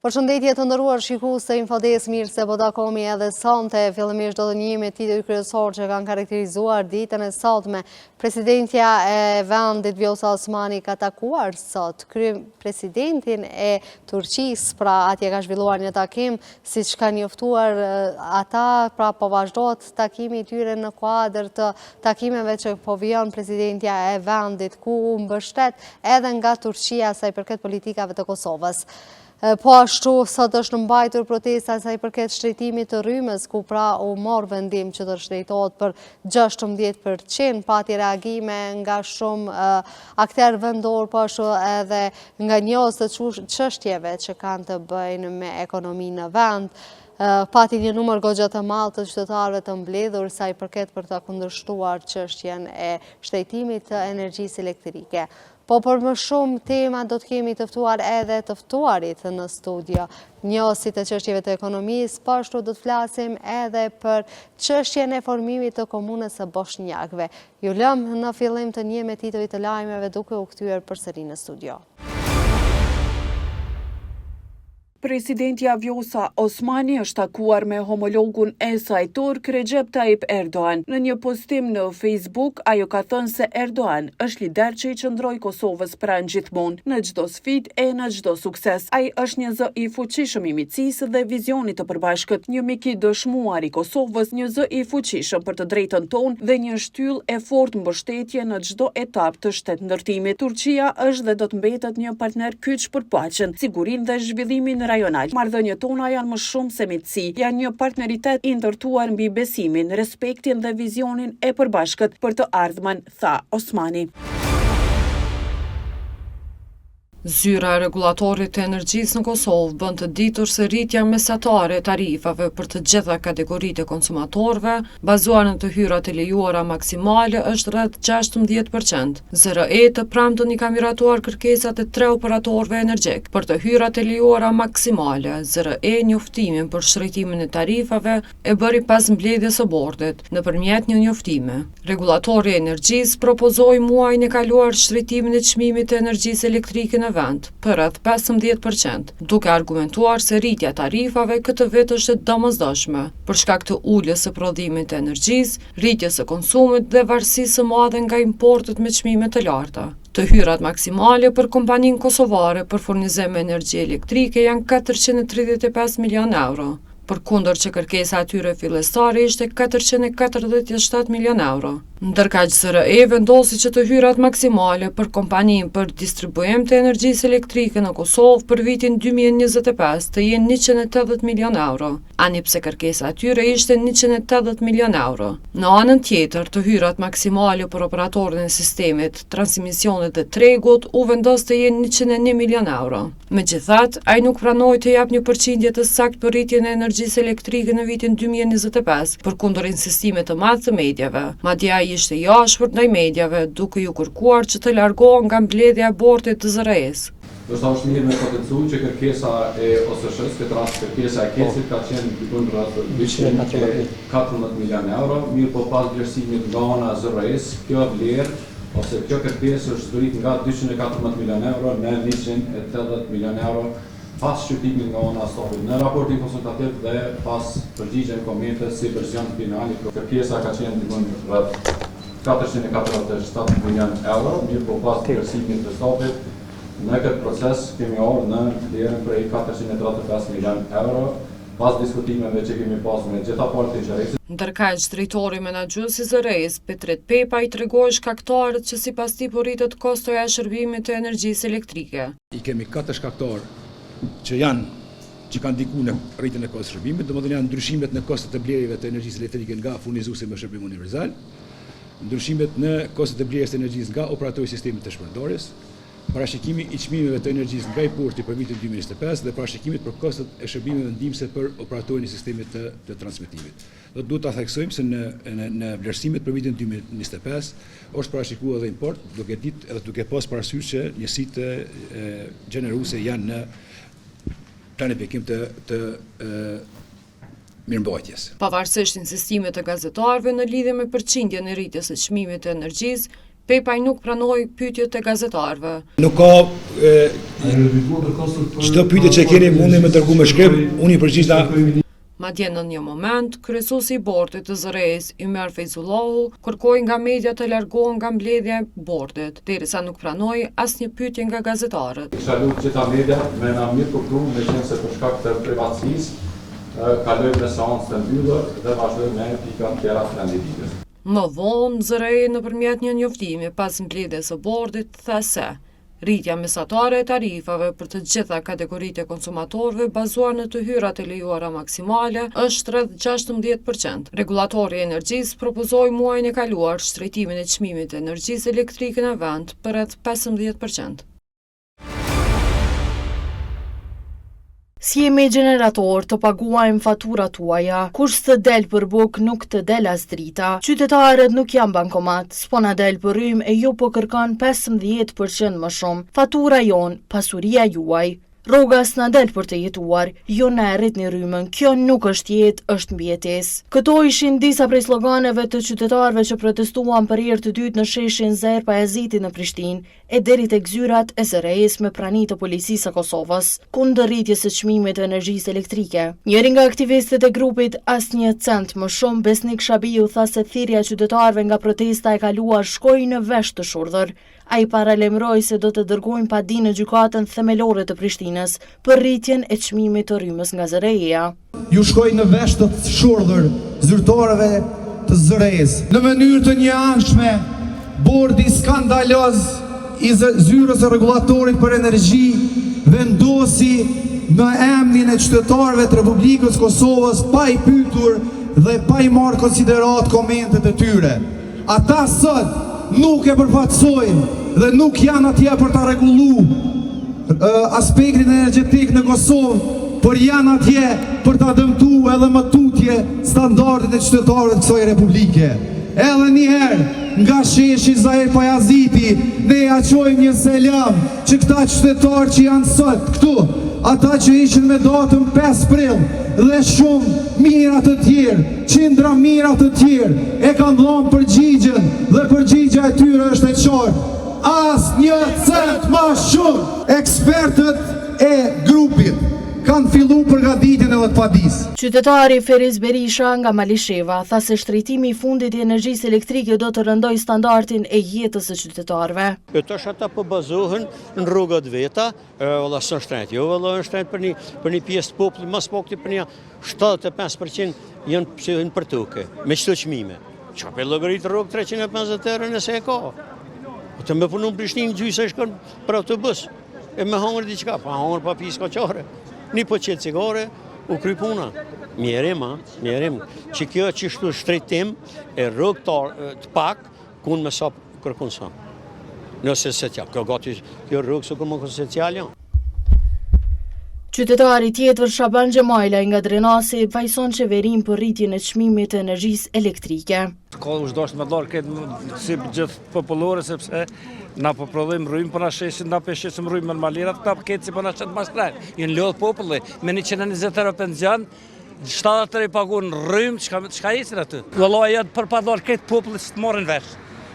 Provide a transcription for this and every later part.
Përshëndetje të nderuar shikues të Infodes, mirë se po takohemi edhe sonte. Fillimisht do të njihemi titujt kryesorë që kanë karakterizuar ditën e sotme. Presidentja e vendit Vjosa Osmani ka takuar sot kryepresidentin e Turqisë, pra atje ka zhvilluar një takim, siç kanë njoftuar ata, pra po vazhdohet takimi i tyre në kuadër të takimeve që po vijnë presidentja e vendit, ku mbështet edhe nga Turqia sa i përket politikave të Kosovës. Po ashtu, sot është mbajtur protesta sa i përket shtrejtimit të rrymës, ku pra u mor vendim që të shtrejtohet për 16%, pati reagime nga shumë akterë vendor, po ashtu edhe nga njohës të çështjeve që kanë të bëjnë me ekonominë në vend. Pati një numër goxha të madh të qytetarëve të mbledhur sa i përket për të kundërshtuar çështjen e shtrejtimit të energjisë elektrike. Po për më shumë tema do të kemi të ftuar edhe të ftuarit në studio. Njohësit e çështjeve të ekonomisë, po ashtu do të flasim edhe për çështjen e formimit të komunës së Boshnjakëve. Ju lëm në fillim të njihemi me titujt të lajmeve duke u kthyer përsëri në studio. Presidentja Vjosa Osmani është takuar me homologun e saj turk Recep Tayyip Erdogan. Në një postim në Facebook, ajo ka thënë se Erdogan është lider që i qëndroi Kosovës pranë gjithmonë, në çdo sfidë e në çdo sukses. Ai është një zë i fuqishëm i miqësisë dhe vizionit të përbashkët, një mik i dëshmuar i Kosovës, një zë i fuqishëm për të drejtën tonë dhe një shtyllë e fortë mbështetje në çdo etapë të shtetëndërtimit. Turqia është dhe do të mbetet një partner kyç për paqen, sigurinë dhe zhvillimin rajonal. Marrëdhëniet tona janë më shumë se miqësi, janë një partneritet i ndërtuar mbi besimin, respektin dhe vizionin e përbashkët për të ardhmen, tha Osmani. Zyra e Regulatorit të Energjisë në Kosovë bën të ditur se rritja mesatare e tarifave për të gjitha kategoritë e konsumatorëve, bazuar në të hyrat e lejuara maksimale, është rreth 16%. ZRE të premtën i ka miratuar kërkesat e 3 operatorëve energjik. Për të hyrat e lejuara maksimale, ZRE njoftimin për shtrejtimin e tarifave e bëri pas mbledhjes së bordit nëpërmjet një njoftimi. Regulatori i Energjisë propozoi muajin e kaluar shtrejtimin e çmimit të energjisë elektrike në vend për rreth 15%, duke argumentuar se rritja tarifave këtë vit është e domosdoshme për shkak të uljes së prodhimit të energjisë, rritjes së konsumit dhe varësisë së madhe nga importet me çmime të larta. Të hyrat maksimale për kompaninë kosovare për furnizim me energji elektrike janë 435 milion euro, përkundër që kërkesa atyre fillestare ishte 447 milion euro. Ndërkaq ZRE vendosi që të hyrat maksimale për kompaninë për distribuim të energjisë elektrike në Kosovë për vitin 2025 të jenë 180 milion euro, ani pse kërkesa atyre ishte 180 milion euro. Në anën tjetër, të hyrat maksimale për operatorin e sistemit, transmisionit dhe tregut u vendos të jenë 101 milion euro. Megjithatë, ai nuk pranoi të jap një përqindje të saktë për rritjen e energjisë elektrike në vitin 2025, përkundër insistimeve të madh të medjave. Madje ai ishte i ashpër ndaj medjave, duke ju kërkuar që të largohen nga mbledhja e bordit të ZRE-s. Do të është mirë me potencu që kërkesa e OSSH-s, këtë rast kërkesa e KEC-it ka qenë dikun rreth 214 milion euro, mirë po pas vlerësimit nga ana e ZRE-s, kjo vlerë ose kjo kërkesë është zbrit nga 214 milion euro në 180 milion euro pas shqyrtimit nga ana e Statit. Në raportin konsultativ dhe pas përgjigjen komente si version final, kërkesa ka qenë dikun rreth 447 milion euro, mirë po pas vlerësimit të Statit, në këtë proces kemi orë në vlerën prej 435 milion euro, pas diskutimeve që kemi pasur me gjitha partë interesit. Ndërkaq drejtori menaxhues i ZRE-s, Petrit Pepa, i tregoi shkaktarët që sipas tij po rritet kostoja e shërbimit të energjisë elektrike. I kemi 4 shkaktarë që kanë ndiku në rritjen e kostit të shërbimit, domethënë janë ndryshimet në kostet e blerjeve të energjisë elektrike nga furnizuesi me shërbim universal, ndryshimet në kostet e blerjes të energjisë nga operatori i sistemit të shpërndarjes, parashikimi i çmimeve të energjisë nga importi për vitin 2025 dhe parashikimit për kostet e shërbimeve ndihmëse për operatorin e sistemit të transmetimit. Duhet ta theksojmë se në vlerësimet për vitin 2025 është parashikuar edhe import, duke ditë edhe duke pas parasysh që njësitë gjeneruese janë në planifikim të mirëmbajtjes. Pavarësisht insistimeve të gazetarëve në lidhje me përqindjen e rritjes së çmimit të energjisë, Pepaj nuk pranoi pyetjet e gazetarëve. Nuk ka çdo pyetje që keni mundi me dërgu me shkrim, unë i përgjigj. Madje në një moment, kryesuesi i bordit të zëres, Ymer Feyzullahu, kërkoi nga media të largohen nga mbledhja e bordit, derisa nuk pranoi asnjë pyetje nga gazetarët. Kisha lutë gjitha media me na mirë kuptu, me qenë se për shkak të privatësisë, kalojmë në seancë të mbyllur dhe vazhdojmë me pika tjera të renditjes. Më vonë, zërejë nëpërmjet një njoftimi pas mbledhjes së bordit tha se rritja mesatare e tarifave për të gjitha kategoritë e konsumatorëve bazuar në të hyrat e lejuara maksimale është rreth 16%. Regulatori i energjisë propozoi muajin e kaluar shtrejtimin e çmimit të energjisë elektrike në vend për rreth 15%. Si jemi gjenerator të paguajmë faturat tuaja, kush të del për buk nuk të del as drita. Qytetarët nuk janë bankomat, s'po na del për rrym e ju po kërkon 15% më shumë. Fatura jon, pasuria juaj. Rroga s'na del për të jetuar, jo na e rritni rrymën, kjo nuk është jetë, është mbijetesë. Këto ishin disa prej sloganeve të qytetarëve që protestuan për herë të dytë në sheshin Zer Pajaziti në Prishtinë, e deri tek zyrat e SRE-s me prani të policisë së Kosovës, kundër rritjes së çmimit të energjisë elektrike. Njëri nga aktivistët e grupit Asnjë cent më shumë, Besnik Shabiu, tha se thirrja e qytetarëve nga protesta e kaluar shkoi në vesh të shurdhër. Ai paralemroi se do të dërgojnë padi në gjykatën themelore të Prishtinës për rritjen e çmimit të rrymës nga ZRE-ja. Ju shkoi në vesh të shurdhër zyrtarëve të ZRE-s. Në mënyrë të njëanshme, bordi skandaloz i zyrës së rregullatorit për energji vendosi në emrin e qytetarëve të Republikës Kosovës pa i pyetur dhe pa i marrë konsiderat komentet e tyre. Ata sot nuk e përfaqësojnë dhe nuk janë atje për ta rregulluar aspektin energjetik në Kosovë, por janë atje për ta dëmtuar edhe më tutje standardet e qytetarëve të kësaj republike. Edhe një herë nga sheshi Zer Pajaziti ne ja çojmë një selam që këta qytetarë që janë sot këtu, ata që ishin me datën 5 prill dhe shumë mira të tjerë, qindra mira të tjerë e kanë dhënë përgjigjen dhe përgjigja e tyre është e qartë. Asnjë cent më shumë. Ekspertët e grupit kanë fillu përgatitjen edhe të padis. Qytetari Feriz Berisha nga Malisheva tha se shtrejtimi i fundit i energjisë elektrike do të rëndoj standardin e jetës së qytetarëve. Tash ata po bazohen në rrugat veta, valla s'është shtrenjt. Jo, valla është shtrenjt për një pjesë të popullit, mas popullit për një 75% janë për toke, me çdo çmime. Çfarë për llogarit rrugë 350 euro nëse e ka. Të me punu në Prishtinë gjysë e shkon për autobus, e me hangër diçka, pa hangër pa pi s'ka qare. Një po qetë cigare, u kry puna. Mjerim, që kjo qështu shtrejtim e rrugë të pak, kun me sa kërkun sa. Nëse se tja, kjo rrugë së kërmën kësë social janë. Qytetari tjetër Shaban Xhemajla nga Drenasi vajson qeverin për rritjen e çmimit të energjisë elektrike. Ka ushdosht me dorë këtë si gjithë popullore, sepse na po prodhojmë rrymë, po na shesin, na peshesim rrymë në malirat, këta këtë si po na qëtë mashtrajnë. Jënë lodhë populli, me 120 euro penzion, 70 euro i pagun rrymë, çka jesin aty? Vëllai janë për pa dorë këtë populli që të morin vesh.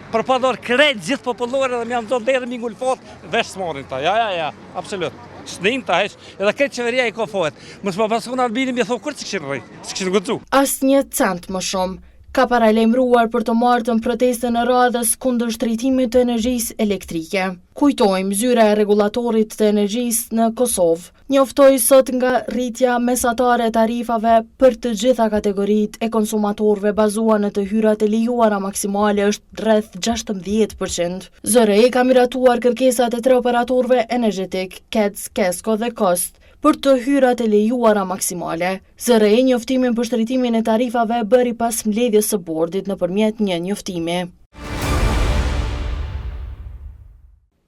Për pa dorë këtë gjithë popullore dhe më janë zonë derë mi ngulfot, vesh të morin ta, ja, absolut. S'nin ta heq, edhe këtë qeveria i ka fohet. Mos më paskon Albinim i thonë kur s'kishin rrit, s'kishin gëzu. Asnjë cent më shumë ka paralajmëruar për të marrën protestën e radhës kundër shtrejtimit të energjisë elektrike. Kujtojmë, zyra e rregullatorit të energjisë në Kosovë njoftoi sot nga rritja mesatare e tarifave për të gjitha kategoritë e konsumatorëve bazuar në të hyrat e lejuara maksimale është rreth 16%. ZRE ka miratuar kërkesat e 3 operatorëve energjetik, KEDS, KESCO dhe KOST, për të hyrat e lejuara maksimale. ZRE njoftimin për shtrejtimin e tarifave bëri pas mbledhjes së bordit nëpërmjet një njoftimi.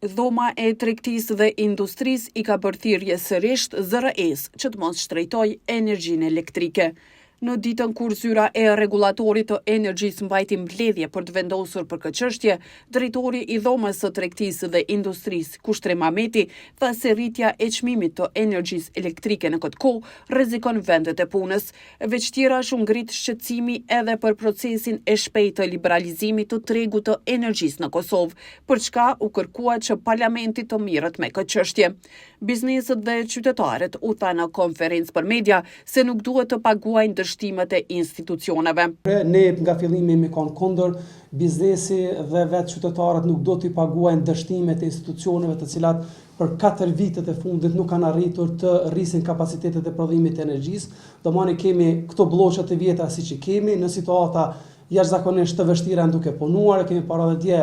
Dhoma e tregtisë dhe industrisë i ka bërë thirrje sërish ZRE-s që të mos shtrejtojë energjinë elektrike. Në ditën kur zyra e rregullatorit të energjisë mbajti mbledhje për të vendosur për këtë çështje, drejtori i dhomës së tregtisë dhe industrisë, Kushtrim Ahmeti, tha se rritja e çmimit të energjisë elektrike në këtë kohë rrezikon vendet e punës. Veç tjera është ngrit shqetësimi edhe për procesin e shpejtë të liberalizimit të tregut të energjisë në Kosovë, për çka u kërkua që parlamenti të mirret me këtë çështje. Bizneset dhe qytetarët u tha në konferencë për media se nuk duhet të paguajnë dështimet e institucioneve. Ne nga fillimi me kanë kundër, biznesi dhe vetë qytetarët nuk do t'i paguajnë dështimet e institucioneve të cilat për 4 vitet e fundit nuk kanë arritur të rrisin kapacitetet e prodhimit të energjisë. Domani kemi këto bloqet e vjetra siç i kemi në situata jashtëzakonisht të vështira duke punuar, kemi para dhe dje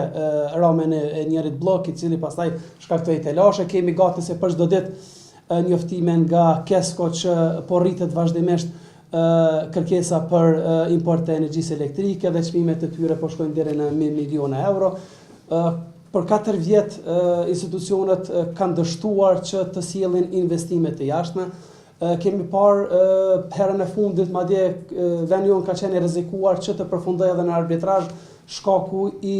ramen e njërit blok i cili pastaj shkaktoi telashe, kemi gati se për çdo ditë njoftime nga Kesko që po rritet vazhdimisht kërkesa për import të energjisë elektrike dhe çmimet e tyre po shkojnë deri në miliona euro. Për 4 vjet institucionet kanë dështuar që të sjellin investime të jashtme. Kemi parë herën e fundit, madje vendi jonë ka qenë i rrezikuar që të përfundojë edhe në arbitrazh shkaku i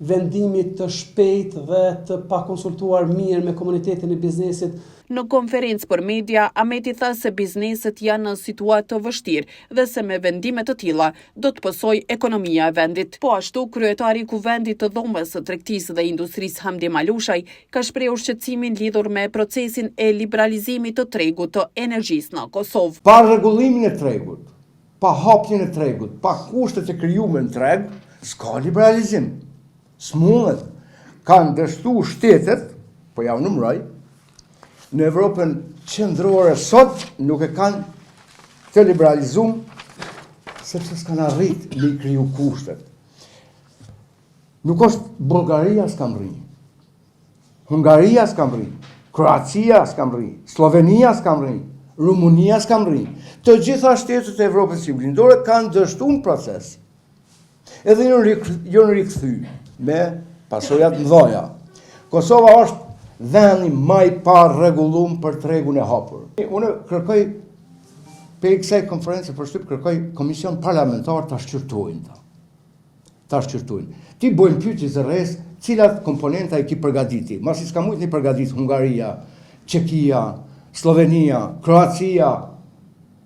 vendimit të shpejt dhe të pakonsultuar mirë me komunitetin e biznesit. Në konferencë për media, Ahmeti tha se bizneset janë në situatë të vështirë dhe se me vendime të tilla do të pësojë ekonomia e vendit. Po ashtu, kryetari i Kuvendit të Dhomës së Tregtisë dhe Industrisë Hamdi Malushaj ka shprehur shqetësimin lidhur me procesin e liberalizimit të tregut të energjisë në Kosovë. Pa rregullimin e tregut, pa hapjen e tregut, pa kushtet e krijuara në treg, s'ka liberalizim. S'mundet. Kanë dështu shtetet, po ja u numëroj, në Evropën qendrore sot nuk e kanë të liberalizum sepse s'kan arrit me i kriju kushtet. Nuk është Bullgaria s'kam rri, Hungaria s'kam rri, Kroacia s'kam rri, Slovenia s'kam rri, Rumunia s'kam rri. Të gjitha shtetet e Evropës Juglindore kanë dështu në proces. Edhe janë rikthy me pasojat mëdha. Kosova është vendi më i parregullum për tregun e hapur. Unë kërkoj për kësaj konferencë për shtyp kërkoj komision parlamentar ta shqyrtojnë. Ta shqyrtojnë. Ti bojnë pyetje zërres, cilat komponenta i ki përgatiti. Masi s'ka mujt një përgatit Hungaria, Çekia, Slovenia, Kroacia,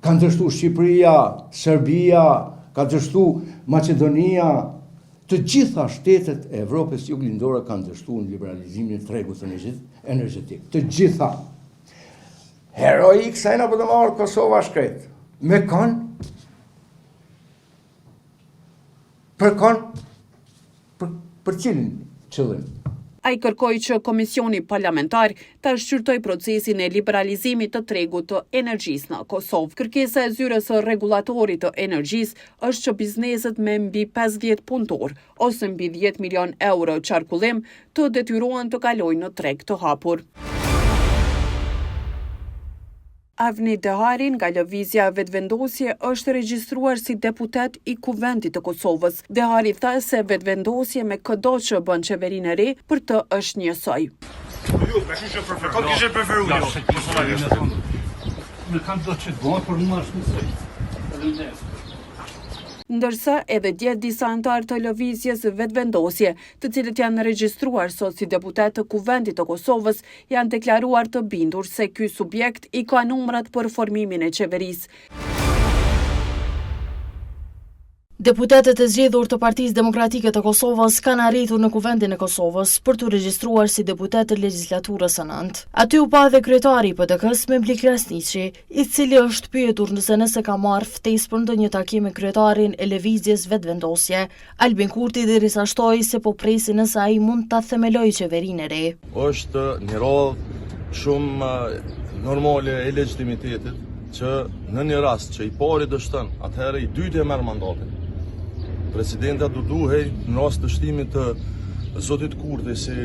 kanë dështu Shqipëria, Serbia, ka dështu Maqedonia. Të gjitha shtetet e Evropës Juglindore kanë dështuar liberalizimin e tregut energjetik. Të gjitha. Heroik sa apo do marr Kosova shkret. Me kanë për cilin qëllim. Ai kërkoi që komisioni parlamentar ta shqyrtoj procesin e liberalizimit të tregut të energjisë në Kosovë. Kërkesa e zyrës së rregullatorit të energjisë është që bizneset me mbi 50 punëtor ose mbi 10 milion euro qarkullim të detyrohen të kalojnë në treg të hapur. Avni Dehari nga lëvizja Vetëvendosje është regjistruar si deputet i Kuvendit të Kosovës. Dehari tha se vetëvendosje me çdo që bën qeverinë e re për të është njësoj. Ndërsa edhe dje disa antarë të lëvizjes Vetëvendosje, të cilët janë regjistruar sot si deputet të Kuvendit të Kosovës, janë deklaruar të bindur se ky subjekt i ka numrat për formimin e qeverisë. Deputetët e zgjedhur të Partisë Demokratike të Kosovës kanë arritur në Kuvendin e Kosovës për të regjistruar si deputet të legjislaturës së nëntë. Aty u pa edhe kryetari i PDK-s Memblik Krasniqi, i cili është pyetur nëse ka marrë ftesë për ndonjë takim me kryetarin e lëvizjes Vetëvendosje, Albin Kurti, derisa shtoi se po presin nëse ai mund ta themelojë qeverinë e re. Është një rodhë shumë normale e legitimitetit që në një rast që i pari dështon, atëherë i dyti e merr mandatin. Presidenta do duhej në rast të shtimit të zotit Kurti si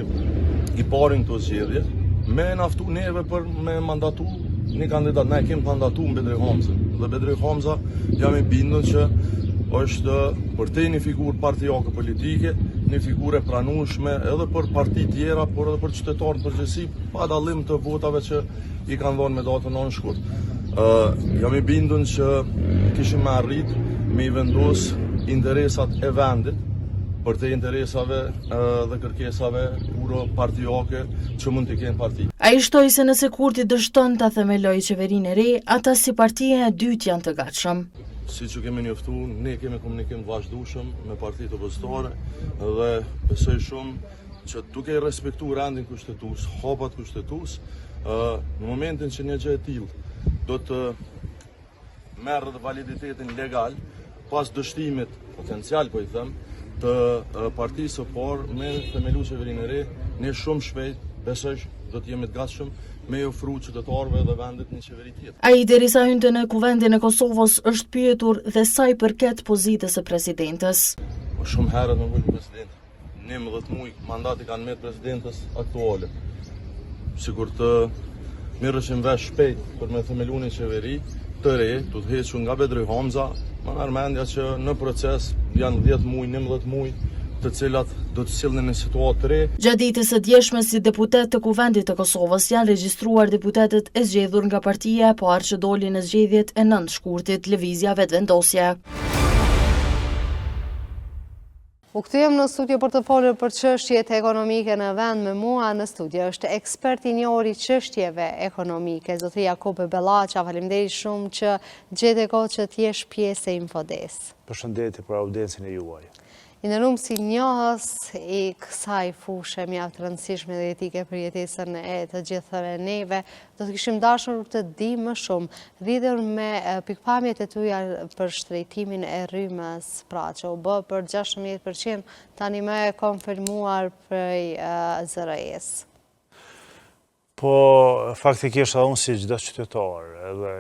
i parin këto zgjedhje, me naftu neve për me mandatu një kandidat. Ne kemi mandatu në Bedri Hamzën dhe Bedri Hamza jam i bindur që është për te një figurë partijake politike, një figurë e pranueshme edhe për parti tjera, por edhe për qytetarët në përgjithësi, pa dallim të votave që i kanë dhënë me datën në shkurt. Jam i bindur që kishim me arrit me I vendos interesat e vendit për të interesave dhe kërkesave partijake që mund të kenë parti. Ai shtoi se nëse Kurti dështon ta themelojë qeverinë e re, ata si partia e dytë janë të gatshëm. Siç u kemi njoftuar, ne kemi komunikim të vazhdueshëm me partitë opozitore dhe besoj shumë që duke respektuar rendin kushtetues, hapat kushtetues, në momentin që një gjë e tillë do të merr validitetin legal pas dështimit potencial, po I them, të partisë së parë me themelu qeverinë e re, ne shumë shpejt besoj do të jemi të gatshëm me ofru qytetarëve dhe vendit një qeveri tjetër. Ai derisa hynte në kuvendin e Kosovës është pyetur dhe sa I përket pozitës së presidentes. Shumë herët më vjen president. 19 muaj mandati kanë me presidentës aktuale. Sigur të mirëshim vesh shpejt për me themelu një qeveri të re, të hequr nga Bedri Hamza, më merr mendja që në proces janë 10 muaj, 19 muaj, të cilat do të sillen në situatë të re. Gjatë ditës së djeshme si deputet të Kuvendit të Kosovës janë regjistruar deputetët e zgjedhur nga partia e parë që doli në zgjedhjet e 9 shkurtit, lëvizja vetvendosje. U kthyem në studio për të folur për çështjet ekonomike në vend. Me mua në studio është ekspert I njohur I çështjeve ekonomike, zotëria Jakob Bellaqa. Faleminderit shumë që gjete kohë që të jesh pjesë e Infodes. Përshëndetje për audiencën e juaj. I nërrum si njohës I kësaj fushë mjaft rëndësishme dhe etike për jetesën e të gjithëve neve, do të kishim dashur të di më shumë lidhur me pikpamjet e tuaja për shtrejtimin e rrymës, pra që u bë për 16% tani më e konfirmuar prej zërëjes. Po, faktikisht unë si çdo qytetar, edhe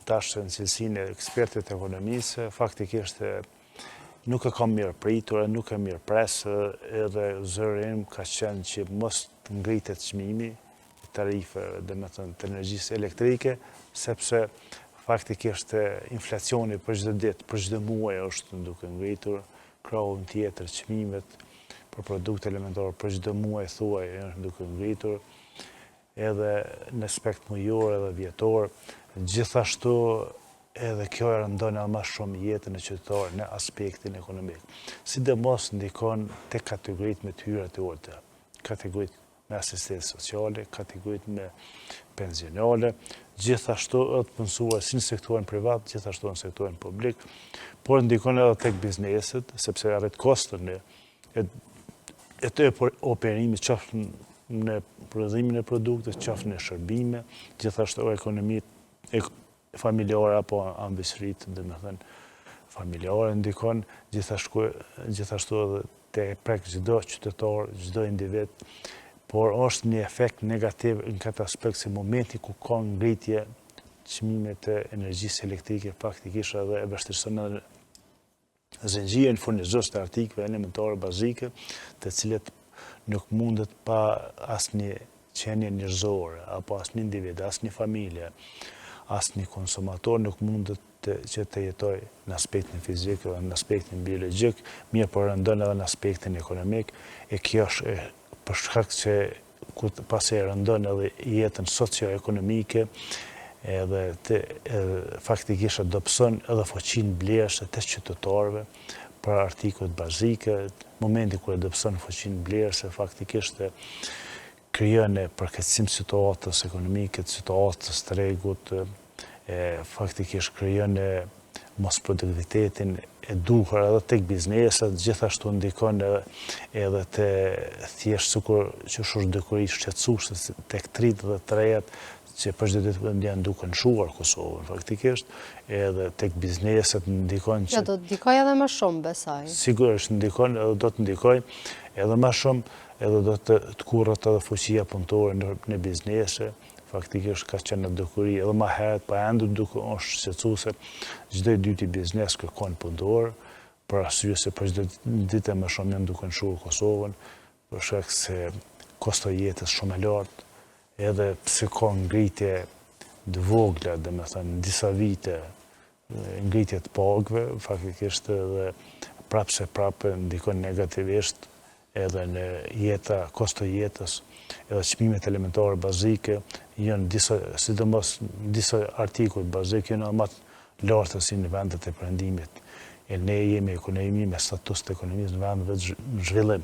dashur në cilësinë e ekspertit ekonomisë, faktikisht nuk e kam mirë pritur, nuk e mirë presë, edhe zërim ka qenë që mos të ngritet çmimi tarife dhe me thënë të energjisë elektrike, sepse faktikisht inflacioni për çdo ditë, për çdo muaj është duke ngritur, krahun tjetër çmimet për produkte elementare për çdo muaj thuaj është duke ngritur, edhe në aspekt mujor edhe vjetor, gjithashtu edhe kjo e rëndon më shumë jetën e qytetarëve në aspektin ekonomik. Sidomos ndikon te kategoritë me të hyrat e ulta, kategoritë me asistencë sociale, kategoritë me pensionale, gjithashtu është punësuar si në sektorin privat, gjithashtu në sektorin publik, por ndikon edhe tek bizneset, sepse arrit koston e të operimit qoftë në prodhimin e produkteve, qoftë në shërbime, gjithashtu ekonomitë familjare apo ambisrit, dhe me thënë familjare ndikon, gjithashtu edhe te prek çdo qytetar, çdo individ, por është një efekt negativ në këtë aspekt se momenti ku ka ngritje çmimet e energjisë elektrike faktikisht edhe e vështirëson edhe zinxhirin furnizues të artikëve elementare bazike, të cilët nuk mundet pa asnjë qenie njerëzore apo asnjë individ, asnjë familje, asnjë konsumator nuk mundet që të jetoj në aspektin fizik dhe në aspektin biologjik, mirë por rëndon edhe në aspektin ekonomik, e kjo është për shkak që pasi rëndon edhe jetën socio-ekonomike, edhe faktikisht dobëson edhe fuqinë blerëse të qytetarëve për artikujt bazike, momenti kur e dobëson fuqinë blerëse faktikisht krijon përkeqësim situatës ekonomike, situatës tregut, faktikisht krijon mos produktivitetin e duhur edhe tek bizneset, gjithashtu ndikon edhe te thjesht sikur që është dukuri shqetësuese tek 33-at që për çdo ditë janë duke nshuar Kosovën faktikisht, edhe tek bizneset ndikon që do të ndikojë edhe më shumë besoj. Sigurisht ndikon, edhe do të ndikojë edhe më shumë, edhe do të kurrët edhe fuqia punëtore në biznese, faktikisht ka qenë në dukuri edhe më herët, pa ende duke është shqetësuese, çdo dyti biznes kërkon punëtor, për arsye se për çdo ditë më shumë janë duke nshuar Kosovën, për shkak se kosto jetës shumë e lartë, edhe pse ka ngritje të vogla, dhe me thënë disa vite, ngritje të pagëve, faktikisht edhe prapë ndikon negativisht edhe në kosto jetës, edhe çmimet elementare bazike, janë sidomos disa artikuj bazike, janë lartësi në vendet e perëndimit. E ne jemi ekonomi me status të ekonomisë në vendeve të zhvillim,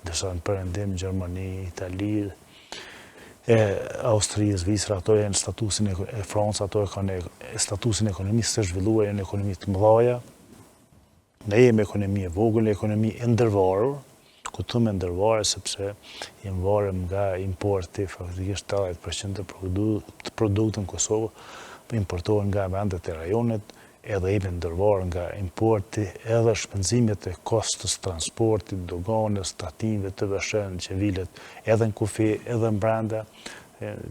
ndërsa në perëndim Gjermani, Itali, Austri, Zvicra, ato janë statusin e Francës, ato kanë statusin e ekonomisë të zhvilluar, janë ekonomi të mëdha. Ne jemi ekonomi e vogël, ekonomi e ndërvarur, ku thëmë ndërvarë sepse jemi varëm nga importi, faktikisht 80% të produktën në Kosovë importohen nga vendet e rajonit, edhe jemi ndërvarë nga importi, edhe shpenzimet e kostës transportit, doganës, tatimeve të vëshën, qevilet, edhe në kufi, edhe në brenda,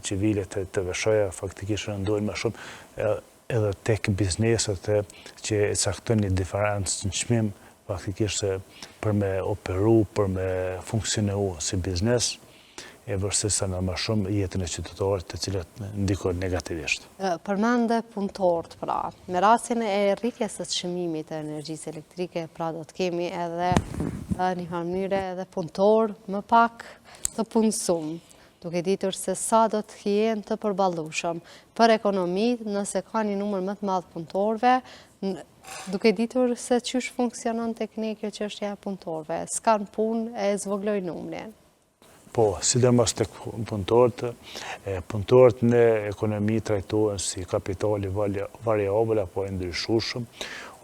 qevilet të vëshëja faktikisht rëndojnë më shumë, edhe tek bizneset që e caktojnë një diferencë në çmim, faktikisht për me operu, për me funksioneu si biznes, e vërse në më shumë jetën e qytetarët të cilët ndikojnë negativisht. Përmende punëtorët, pra, me rastin e rritjes të çmimit të energjisë elektrike, pra do të kemi edhe një mënyrë edhe punëtorë më pak të punësum, duke ditur se sa do të jenë të përballueshëm për ekonomi nëse ka një numër më të madh punëtorëve, duke ditur se çysh funksionon tek ne kjo çështja e punëtorëve, s'kan punë e zvogloj numrin. Po, sidomos tek punëtorët në ekonomi trajtohen si kapitali variabël apo i ndryshueshëm,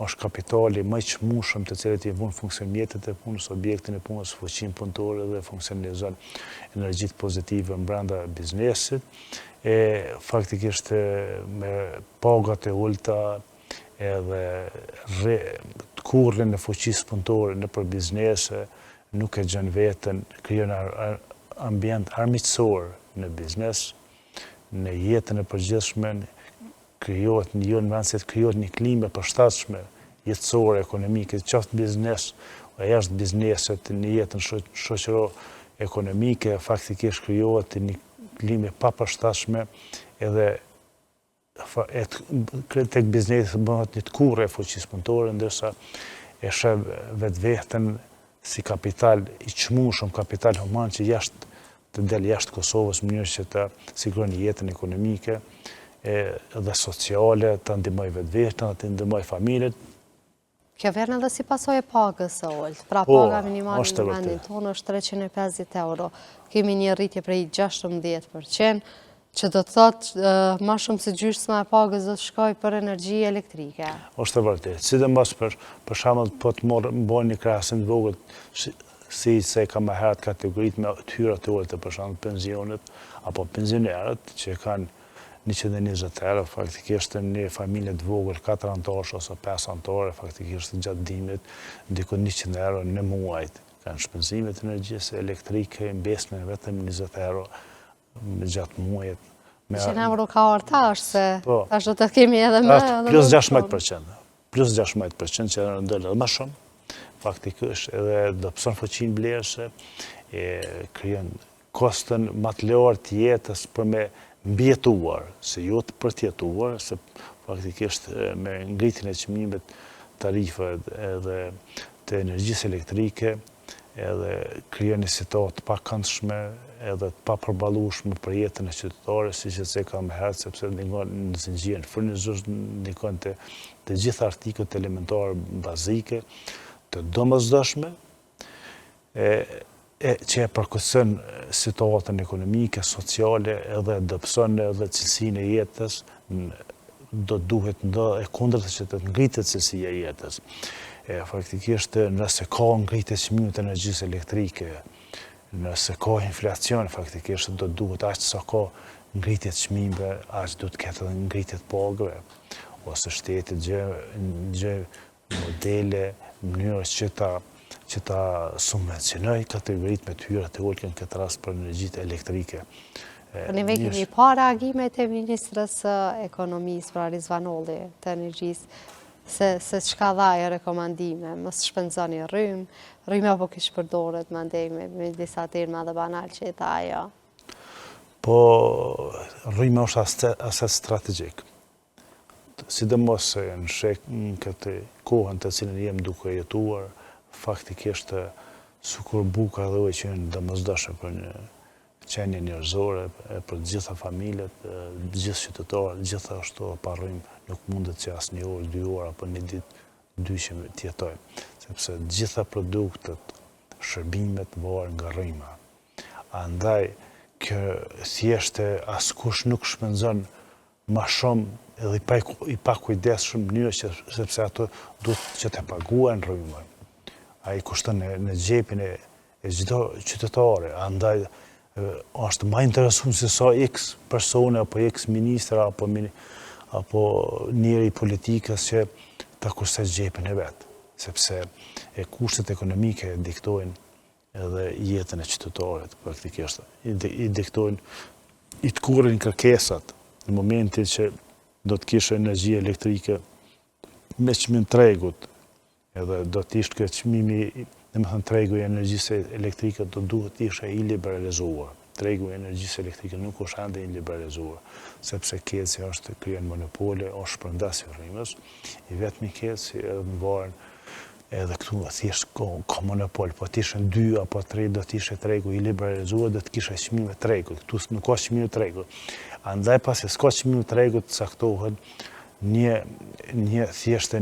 është kapitali më i çmueshëm të cilët i vënë funksionitetet e punës, objektin e punës, fuqinë punëtore dhe funksionalizon energjitë pozitive brenda biznesit. Faktikisht me pagat e ulta edhe kurrin e fuqisë punëtore nëpër biznese nuk e gjen veten, krijon ambient armiqësor në biznes, në jetën e përgjithshme, krijohet në vend se të krijohet një klimë e përshtatshme jetësore, ekonomike, qoftë biznes, o jashtë bizneset, në jetën shoqëro-ekonomike, faktikisht krijohet një klimë e papërshtatshme edhe tek biznesi bëhet një kurrë e fuqisë punëtore, ndërsa e sheh vetveten si kapital i çmueshëm, kapital human që të del jashtë Kosovës në mënyrë që të sigurojë jetën ekonomike dhe sociale, të ndihmojë vetveten, të ndihmojë familjet. Kjo vjen edhe si pasojë e pagës së ulët. Pra paga minimale në vendin tonë është 350 euro. Kemi një rritje prej 16%, që do të thotë ma shumë se gjysma e pagës do të shkojë për energji elektrike. Është e vërtetë. Sidomos për shembull po të bëjmë një krahasim të vogël si se ka më herët kategoritë me të hyra të ulta për shembull pensionet apo pensionerët që kanë 120 euro, faktikisht një familje të vogël 4 anëtarësh ose 5 anëtarë, faktikisht gjatë dimrit ndikon 100 euro në muaj. Kanë shpenzimet e energjisë elektrike, mbesme vetëm 20 euro gjatë muajit. 100 euro ka ortash, se tash do të kemi edhe më... Plus 16%. Plus 16% që ndëllë edhe më shumë. Faktikisht edhe do pëson fuqinë blerëse, krijon kostën më të lartë të jetës për me mbjetuar, se jo për të jetuar, se faktikisht me ngritjen e çmimeve tarife edhe të energjisë elektrike, edhe krijon një situatë të pakëndshme, edhe të papërballueshme për jetën e qytetarëve, siç e se kam herë, sepse ndikon në zinxhirin furnizues, ndikon të gjitha artikujt elementarë bazike, të domosdoshme, që e përkëson situatën ekonomike, sociale, edhe dëpson edhe cilësinë e jetës, do duhet e kundërta që të ngritet cilësia e jetës. Faktikisht nëse ka ngritje çmimit të energjisë elektrike, nëse ka inflacion, faktikisht do duhet aq sa ka ngritje të çmimeve, aq do të ketë edhe ngritje të pagave, ose shteti gjë modele, mënyra që ta subvencionoj kategoritë me të hyra të ulta në këtë rast për energjitë elektrike. Ne kemi pa reagimet e Ministrës së Ekonomisë, pra Rizvanolli, të energjisë, se çka dha e rekomandime, mos shpenzoni rrymë apo kish përdoret mandej me disa terma dhe banal që e tha ajo. Po, rrymë është aset strategjik. Sidomos në këtë kohën të cilën jemi duke jetuar, faktikisht sikur buka dhe ujë që janë domosdoshme për një qenje njerëzore për të gjitha familjet, të gjithë qytetarët, gjithashtu pa rrymë nuk mundet që asë 1 orë, 2 orë apo 1 ditë, 2 që tjetojmë, sepse gjitha produktet, shërbimet varen nga rryma. Andaj, kjo thjeshte askush nuk shpenzon ma shumë edhe i pa kujdesshëm mënyrë sepse ato duhet që të paguajnë rrymën. Ai kushton në xhepin e çdo qytetare, andaj është më interesuar se sa X persone apo X ministra apo njëri i politikës që ta kushtoj xhepin e vet, sepse kushtet ekonomike diktojnë edhe jetën e qytetarit praktikisht. I diktojnë, i të kurrin kërkesat në momentin që do të kishte energji elektrike me çmim tregut, edhe do të ishte çmimi, domethënë tregu i energjisë elektrike do duhet të ishte i liberalizuar. Tregu i energjisë elektrike nuk është ende i liberalizuar, sepse keci është kryen monopole, është shpërndas i rrymës, i vetmi keci edhe në varën edhe këtu thjesht ka monopol, po të ishin 2 apo 3 do të ishte tregu i liberalizuar, do të kishte çmime tregut. Këtu nuk ka çmime tregut. Andaj pasi s'ka çmime tregut caktohet një thjesht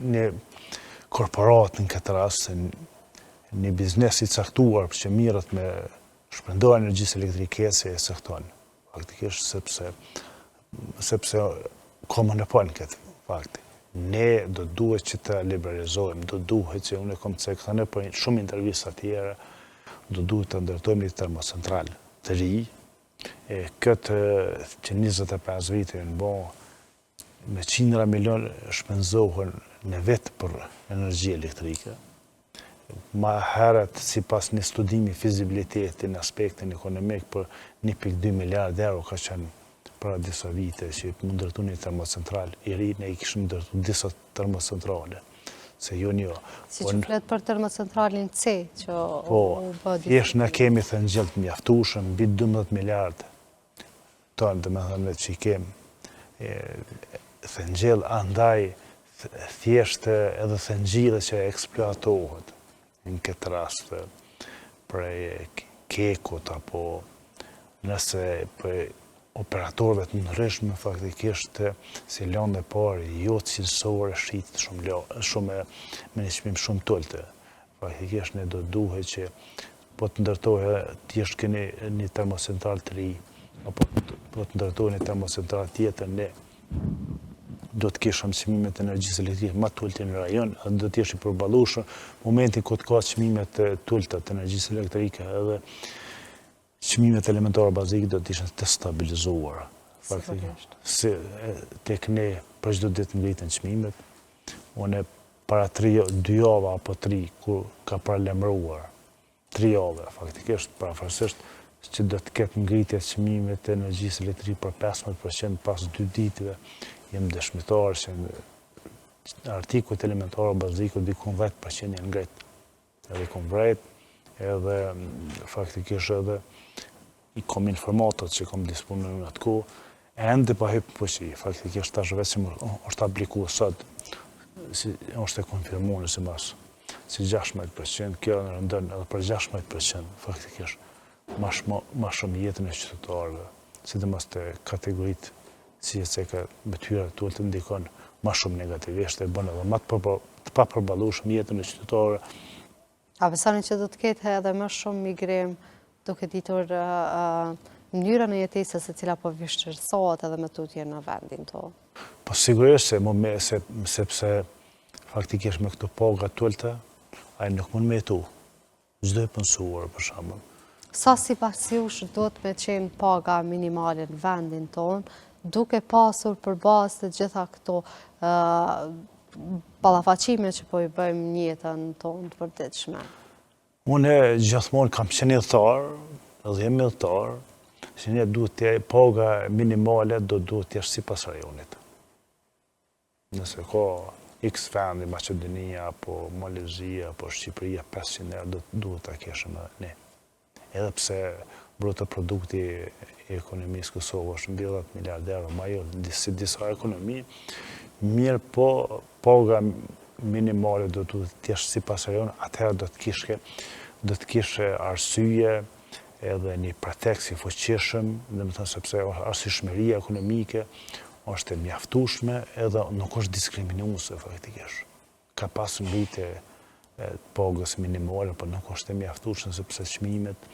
një korporat në këtë rast, një biznes i caktuar që mirët me shpërndar energjisë elektrike se e cakton. Faktikisht sepse ka monopol në këtë fakti. Ne do duhet që të liberalizojmë, do duhet që unë e kom të thënë për shumë intervista tjera, do duhet të ndërtojmë një termocentral të ri, këtë që 25 vite në bo, me 100 milion shpenzohen në vetë për energji elektrike. Ma herët, si pas një studimi fizibiliteti në aspektin ekonomik për 1.2 miliard euro ka qenë para disa vite që më ndërtu një termocentral i ri, ne i kishëm ndërtu disa termocentrale, se jo një. Si që flet për termocentralin C, që po, thjesht ne kemi thëngjell të mjaftueshëm, mbi 12 miliard tonë, domethënë që i kemi thëngjell, andaj thjesht edhe thëngjile që eksploatohet në këtë rast prej kekut apo nëse për operatorëve të ndryshme faktikisht si lëndë e parë jo cilësore shqit shumë me një çmim shumë tulte. Faktikisht ne do duhet që po të ndërtohe thjesht keni një termocentral të ri apo po të ndërtohe një termocentral tjetër ne do të kishëm çmimet e energjisë elektrike më të ulta në rajon, do të ishte përballueshëm momentin kur të ka çmimet e ulta të energjisë elektrike edhe çmimet elementare bazike do të ishin të stabilizuara. Faktikisht. Tek ne për çdo ditë ngritën çmimet. Unë para 2 javë apo 3 kur ka paralajmëruar 3 javë faktikisht parafarsisht që do të ketë ngritje çmimet të energjisë elektrike për 15% pas 2 ditëve. Jem dëshmitar që artikujt elementarë baziku dikun 10% janë ngrit. Edhe kom vrejt, edhe faktikisht edhe i kom informatat që kom disponuar në atë kohë, ende pa hyp fuqi. Faktikisht tash vetëm është aplikuar sot, është e konfirmuar si mas si 16%, kjo rëndon edhe për 16% faktikisht ma shumë jetën e qytetarëve, sidomos të kategoritë si e ka betyrat të ultë ndikon ma shumë negativisht e bën edhe ma të papërballueshëm jetën e qytetarëve. A besoni që do të ketë edhe më shumë migrim duke ditur mënyrën e jetesës e cila po vështirësohet edhe me tutje në vendin tonë? Po sigurisht sepse faktikisht me këto paga të ulta ai nuk mund me jetu. Çdo i punësuar për shembull. Sa sipas jush do të me qenë paga minimale në vendin tonë, duke pasur për bazë të gjitha këto ballafaqime që po i bëjmë në jetën tonë të përditshme? Unë gjithmonë kam qenë udhëtar, edhe jam udhëtar, që ne duhet të paga minimale do duhet të jesh sipas rajonit. Nëse ka X vendi, Maqedonia, apo Malezia, apo Shqipëria 500 euro duhet ta keshim edhe ne. Edhe pse bruto produkti i ekonomisë Kosovës është mbi 10 miliard euro, ma jo si disa ekonomi, mirë po paga minimale do të jesh sipas rajonit, atëherë do të kishte do të kishe arsye edhe një pretekst i fuqishëm, domethënë sepse arsyeshmëria ekonomike është e mjaftueshme edhe nuk është diskriminuese faktikisht. Ka pasur ngritje pagës minimale, por nuk është e mjaftueshme sepse çmimet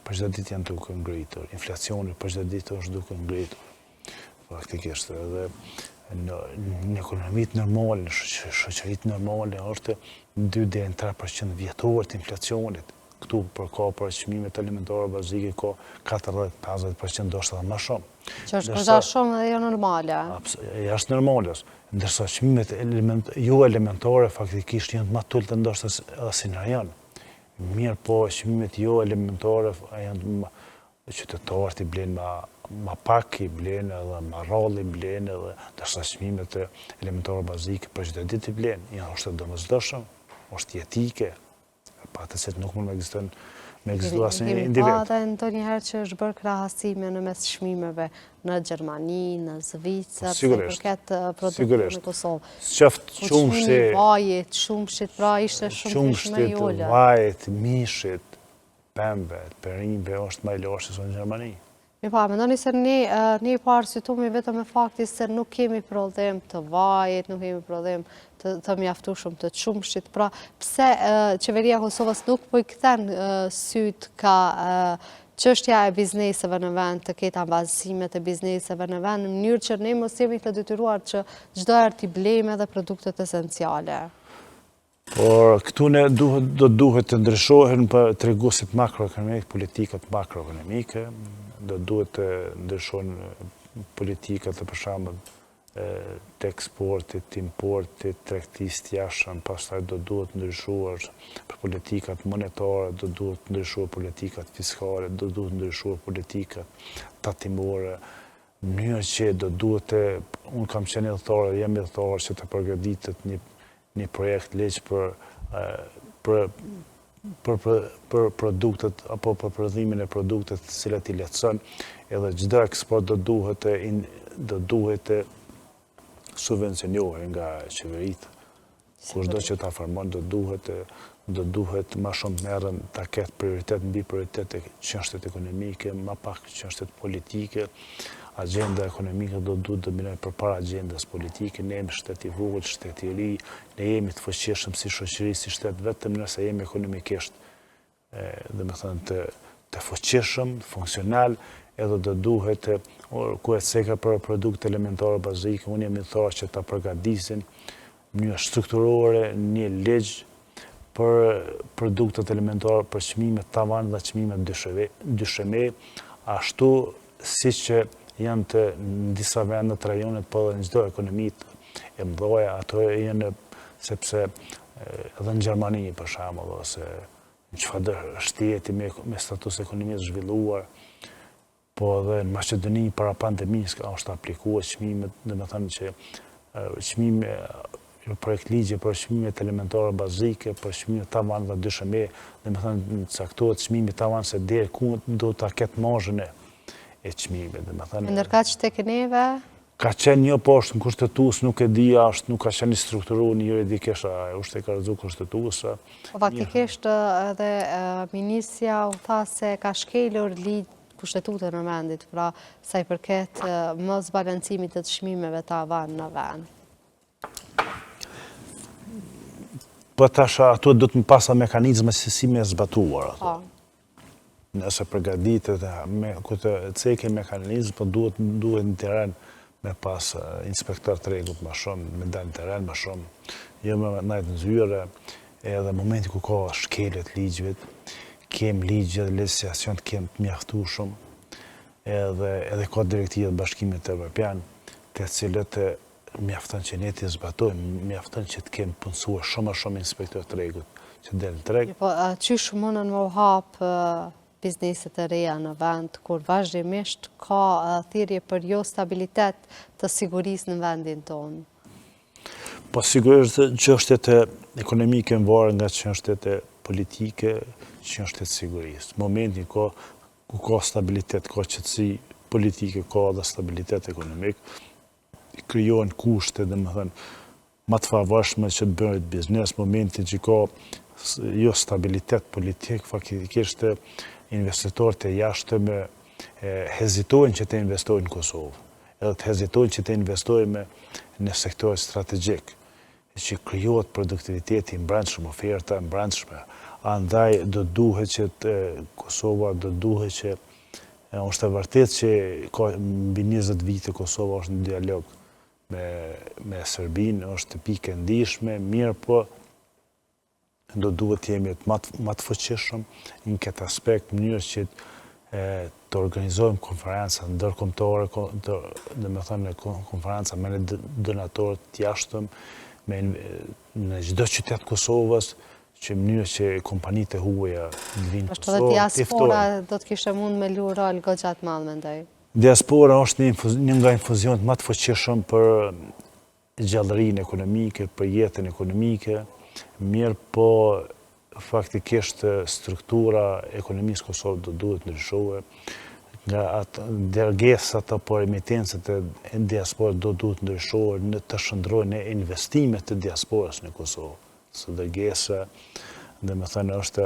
për çdo ditë janë duke ngritur, inflacioni për çdo ditë është duke ngritur. Faktikisht edhe në ekonomitë normale, në shoqëritë normale është 2-3% vjetor të inflacionit. Këtu ka për çmimet alimentare bazike ka 40-50%, ndoshta edhe më shumë. Që është goxha shumë dhe jo normale. Jashtë normale, ndërsa çmimet jo elementare faktikisht janë më të ulta ndoshta si në rajon. Mirë po çmimet jo elementare janë qytetarët i blenë ma pak, i blenë edhe ma rrallë i blenë edhe ndërsa çmimet elementare bazike për çdo ditë i blenë. Janë është domosdoshëm, është jetike, pa të cilët nuk mund me ekzistu asnjë individ. Pa dhe ndonjëherë që është bërë krahasime në mes çmimeve në Gjermani, në Zvicër, se përket produkteve në Kosovë. Qoftë qumshi, vajit, shumshit, pra ishte shumë më i ulët. Vajit, mishit, pembe, perimbe është më i lashtë se në Gjermani. Mi pa, mendoni se ne parasitumi vetëm me fakti se nuk kemi prodhim të vajit, nuk kemi prodhim të mjaftueshëm të qumshit. Pra, pse qeveria Kosovës nuk po i kthen syt ka çështja e bizneseve në vend, të ketë ambazimet e bizneseve në vend, në mënyrë që ne mos jemi të detyruar që çdo herë t'i blejmë edhe produktet esenciale. Por këtu do duhet të ndryshohen për treguesit makroekonomik, politikat makroekonomike, do duhet të ndryshojnë politikat të përshembull të eksportit, importit, tregtisë jashtëm, pastaj do duhet ndryshuar për politikat monetare, do duhet ndryshuar politikat fiskale, do duhet ndryshuar politikat tatimore, në mënyrë që do duhet unë kam qenë udhëtar dhe jam udhëtar që të përgatitet një projekt ligj për produktet apo për prodhimin e produktet të cilat i lehtëson, edhe çdo eksport do duhet subvencionohet nga qeveritë. Kushdo që ta formon do duhet më shumë merren ta ketë prioritet mbi prioritetet çështjet ekonomike, më pak çështjet politike. Agenda ekonomike do duhet dominojë përpara agendës politike. Ne jemi shtet i vogël, shtet i ri, ne jemi të fuqishëm si shoqëri, si shtet vetëm nëse jemi ekonomikisht domethënë të fuqishëm, funksional, edhe do duhet ku e ceka për produkte elementare bazike, unë jam i thirrur që ta përgatisin në mënyrë strukturore një ligj për produktet elementare, për çmimet tavan dhe çmimet dysheme, ashtu siç janë të në disa vende të rajonet, po edhe në çdo ekonomitë e mëdha, ato janë sepse edhe në Gjermani për shembull ose në çfarëdo shteti me status ekonomisë zhvilluar, po edhe në Maqedoni para pandemisë është aplikuar çmimet, domethënë që çmime projekt ligje për çmimet elementare bazike, për çmimet tavan dhe dysheme, domethënë caktohet çmimi tavan se deri ku do ta ketë marzhën e çmimeve, domethënë. Ndërkaq tek neve ka qenë një poshtë në kushtetues, nuk e di nuk ka qenë strukturuar juridikisht, është e kërzuar kushtetuesa. Po faktikisht edhe ministria u tha se ka shkelur kushtetutën në vendit, pra sa i përket mos balancimit të çmimeve tavan në vend. Po tash ato do të pasa mekanizma si me zbatuar ato. Nëse përgatitet me këtë cekë mekanizm, po duhet në teren me pas inspektor të rregullt më shumë, me dalë në teren më shumë, jo me ndajt në zyre, edhe momenti ku ka shkeljet ligjit, kem ligje dhe legislacion kem të mjaftueshëm, edhe ka direktivat Bashkimit Evropian, të cilët mjafton që ne t'i zbatojmë, mjafton që të kemë punësuar shumë inspektor të rregullt që del në treg. Po çish mundën me u hap bizneset e reja në vend, kur vazhdimisht ka thirrje për jo stabilitet të sigurisë në vendin tonë? Po sigurisht çështjet ekonomike varet nga çështjet politike, çështjet sigurisë. Momentin ku ka stabilitet, ka qetësi politike, ka edhe stabilitet ekonomik, krijohen kushte, domethënë, më të favorshme që bëhet biznes, momentin që ka jo stabilitet politik, faktikisht investitorët e jashtëm hezitojnë që të investojnë në Kosovë, edhe të hezitojnë që të investojnë në sektorët strategjik, që krijohet produktiviteti i brendshëm, oferta e brendshme. Andaj do duhet që Kosova do duhet që është e vërtet që mbi 20 vite Kosova është në dialog me Serbinë, është pikë e ndihshme, mirë po do duhet të jemi më të fuqishëm në këtë aspekt, në mënyrë që të organizojmë konferenca ndërkombëtare, domethënë konferenca me donatorë të jashtëm, në çdo qytet të Kosovës, që në mënyrë që kompanitë e huaja të vinë në Kosovë. Është dhe diaspora do të kishte mund me lu rol goxha të madh, mendoj. Diaspora është një nga infuzionet më të fuqishëm për gjallërinë ekonomike, për jetën ekonomike, mirë po faktikisht struktura ekonomisë Kosovë do duhet ndryshohe, nga dërgesat apo emitencët e diasporës do duhet ndryshohe të shndrojnë në investimet të diasporës në Kosovë. Së dërgesa, dhe me thënë është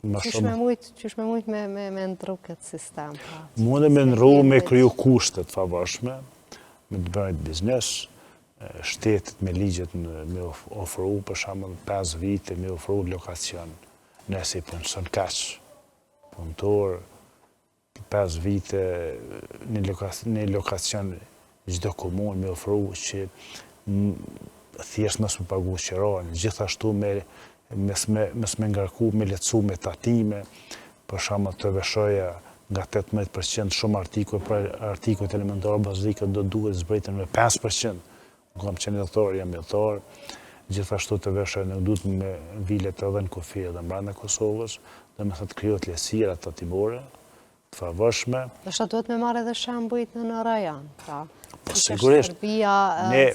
më shumë... Qysh me mujt me ndru këtë sistem? Mune me ndru me kriju kushtet favorshme, me të bërët biznes, shtetit me ligjet me ofru, për shembull 5 vite me ofru lokacion, nëse i punëson kaq, punëtor, 5 vite në lokacion çdo komunë me ofru që thjesht mos më pagu qërohen, gjithashtu mes me ngarku, me lecu me tatime, për shembull të veshoja nga 18% shumë artikujt elementarë bazike do duhet zbritën me 5%. Kam qenë autor, jam autor, gjithashtu të veshoja nuk duhet me vilet edhe në kufi edhe brenda Kosovës, dhe me thëtë krijohet lehtësira tatimore, të favorshme. Ndoshta duhet me marrë edhe shembujt në rajon, pra. Sigurisht. Serbia,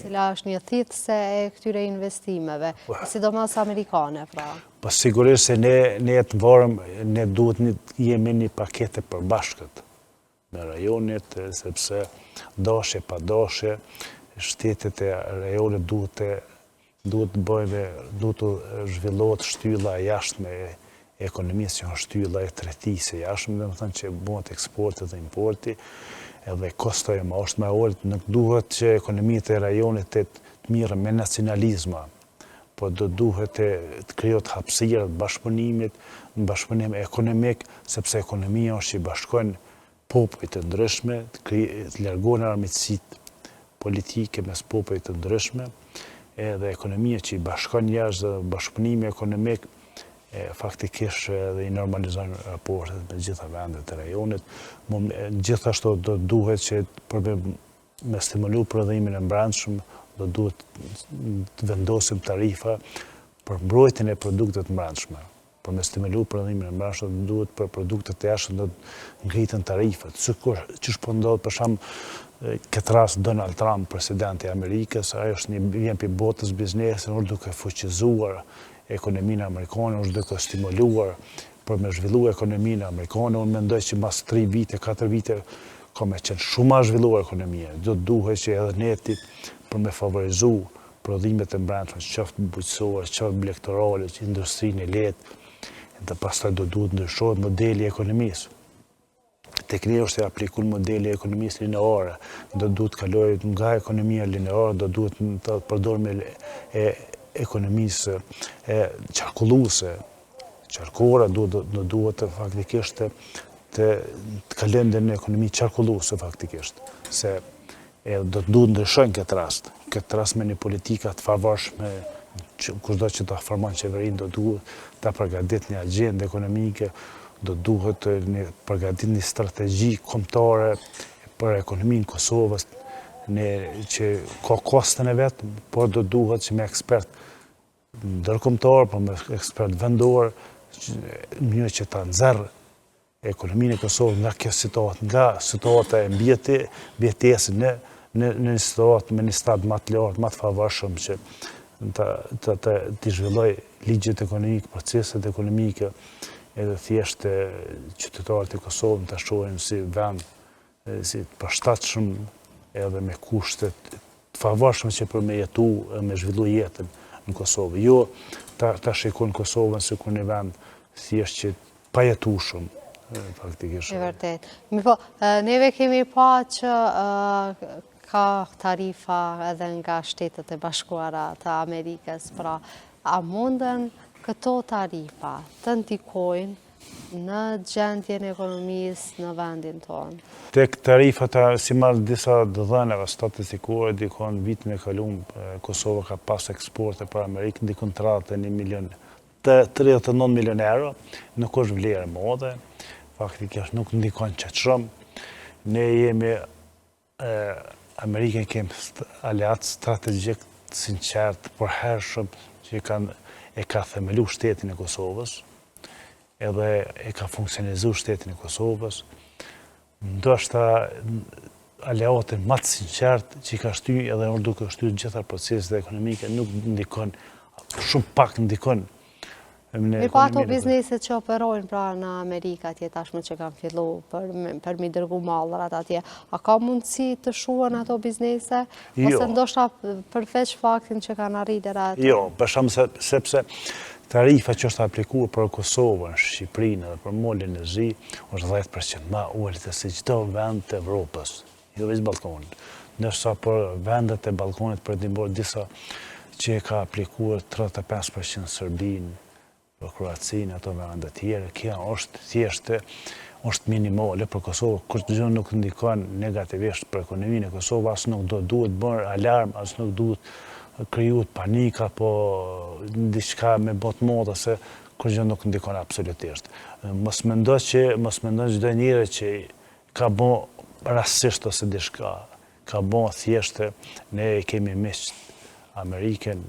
cila është një thithse e këtyre investimeve, sidomos amerikane, pra. Po sigurisht se ne të varëm, ne duhet jemi një pakete përbashkët me rajonit, sepse dashe pa dashe, shtetet e rajonit duhet të zhvillohet shtylla e jashtme e ekonomisë, që është shtylla e tretisë e jashtme, dhe më thënë që bëhet eksporti dhe importi, edhe kosto e ma është me orët, nuk duhet që ekonomitë e rajonit të mirë me nacionalizma, po do duhet të krijohet hapësira të bashkëpunimit, në bashkëpunim ekonomik, sepse ekonomia është që bashkon popujt të ndryshme, të largohen armiqësitë politike mes popujt të ndryshme, edhe ekonomia që i bashkon jashtë dhe bashkëpunimi ekonomik, faktikisht edhe i normalizojnë raportet me gjitha vendet e rajonit. Gjithashtu do duhet që me stimulu prodhimin e brendshëm, do duhet të vendosim tarifa për mbrojtjen e produktet brendshme. Për me stimulu prodhimin e brendshëm, do duhet për produktet e jashtme do të ngritën tarifat. Çish po ndodh për shembull këtë rast Donald Trump, presidenti i Amerikës, ai është vjen pi botës biznesit, është duke fuqizuar ekonominë amerikane, është duke stimuluar për me zhvillu ekonominë amerikane. Unë mendoj që mas 3 vite, 4 vite, ka me qenë shumë ma zhvilluar ekonomia. Do duhet që edhe neti për me favorizu prodhimet e brendshme, qoftë bujqësore, qoftë blegtorale, industrinë e lehtë, dhe pastaj do duhet ndryshohet modeli i ekonomisë. Tek ne është aplikuar modeli i ekonomisë lineare, do duhet kaloj nga ekonomia lineare, do duhet të përdorme ekonomisë qarkulluese, qarkore, do duhet faktikisht të kalojmë në ekonomi qarkulluese faktikisht, se do të duhet ndryshojnë këtë rast me një politika të favorshme, kushdo që të formon qeverinë, do duhet të përgatit një agjendë ekonomike, do duhet të përgatit një strategji kombëtare për ekonominë Kosovës, që ka kostën e vetë, por do duhet që me ekspert ndërkombëtar, por me ekspert vendor, një që ta nxjerrë ekonominë e Kosovës nga kjo situatë, nga situata e mbjetesë në një situatë me një stad më të lartë, më të favorshëm që të zhvilloj ligjet ekonomike, proceset ekonomike, edhe thjesht qytetarët e Kosovës të shohin si vend, si të përshtatshëm edhe me kushtet të favorshme që për me jetu e me zhvillu jetën në Kosovë. Jo ta shikon Kosovën si kur një vend thjesht që pajetueshëm, faktikisht. E vërtet. Po, neve kemi pa që ka tarifa edhe nga Shtetet e Bashkuara të Amerikës, pra a munden këto tarifa të ndikojnë në gjendjen e ekonomisë në vendin tonë? Tek tarifat, si marrë disa dhënave statistikore, dikon vitin e kalum, Kosova ka pas eksporte për Amerikë, dikon 39 milion euro, nuk është vlerë modhe, faktikisht nuk ndikon qëtëshëm. Ne jemi, Amerikën kemë aleat strategjik sinqert për hershëm që e ka themelu shtetin e Kosovës, edhe e ka funksionizu shtetin e Kosovës, ndoshta aleatin më të sinqert që i ka shty edhe duke shty gjitha proceset ekonomike nuk ndikon, shumë pak ndikon. Me pa ato bizneset që operojnë pra në Amerika atje tashmë që kanë fillu për mi dërgu mallrat atje, a ka mundësi të shuhen ato biznese? Ose ndoshta përveç faktin që kanë arritur atë? Jo, për shkak sepse tarifa që është aplikuar për Kosovën, Shqipërinë dhe për molin e zi është 10% më ulët se çdo vend të Evropës, jo vetëm Ballkanit. Ndërsa për vendet e Ballkanit përndimor disa që ka aplikuar 35% Serbinë, për Kroacinë, ato vende të tjera, kjo është thjesht është minimale për Kosovë, kurrë nuk ndikon negativisht për ekonominë e Kosovës, as nuk duhet bërë alarm, as nuk duhet krijuar panik apo diçka me bot modë se kurrë nuk ndikon absolutisht. Mos mendoj çdo njeri që ka bën rastësisht ose diçka, ka bën thjesht ne kemi miq Amerikën